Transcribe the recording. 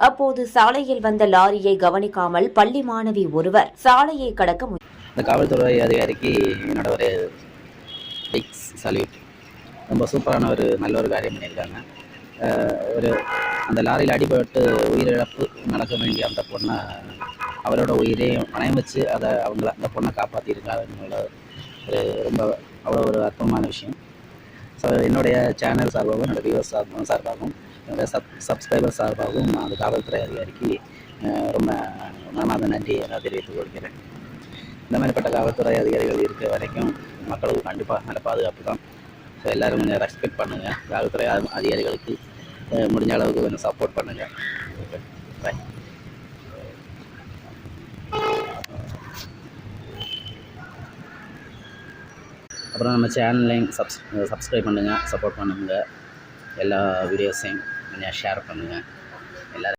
அப்போது சாலையில் வந்த லாரியை கவனிக்காமல் பள்ளி மாணவி ஒருவர் சாலையை கடக்க இந்த காவல்துறை அதிகாரிக்கு என்னோட ஒரு பிக் சல்யூட். ரொம்ப சூப்பரான நல்ல ஒரு காரியம் பண்ணியிருக்காங்க. ஒரு அந்த லாரியில் அடிபட்டு உயிரிழப்பு நடக்க வேண்டிய அந்த பொண்ணை அவரோட உயிரையும் பணயம் வச்சு அந்த பொண்ணை காப்பாற்றியிருக்காங்கன்னு ஒரு ரொம்ப அவ்வளோ ஒரு அற்புதமான விஷயம். ஸோ என்னுடைய சேனல் சார்பாகவும் என்னோடய வியூவர்ஸ் சார்பாகவும் என்னுடைய சப்ஸ்கிரைபர் சார்பாகவும் அந்த காவல்துறை அதிகாரிக்கு ரொம்ப மனமார்ந்த நன்றியை நான் தெரிவித்துக் கொள்கிறேன். இந்த மாதிரிப்பட்ட காவல்துறை அதிகாரிகள் இருக்க வரைக்கும் மக்களுக்கு கண்டிப்பாக நல்ல பாதுகாப்பு தான். ஸோ எல்லோரும் கொஞ்சம் ரெஸ்பெக்ட் பண்ணுங்கள். காவல்துறை அதிகாரிகளுக்கு முடிஞ்ச அளவுக்கு கொஞ்சம் சப்போர்ட் பண்ணுங்கள். ஓகே, பாய். அப்புறம் நம்ம சேனலையும் சப்ஸ்கிரைப் பண்ணுங்கள், சப்போர்ட் பண்ணுங்கள். எல்லா வீடியோஸையும் கொஞ்சம் ஷேர் பண்ணுங்கள்.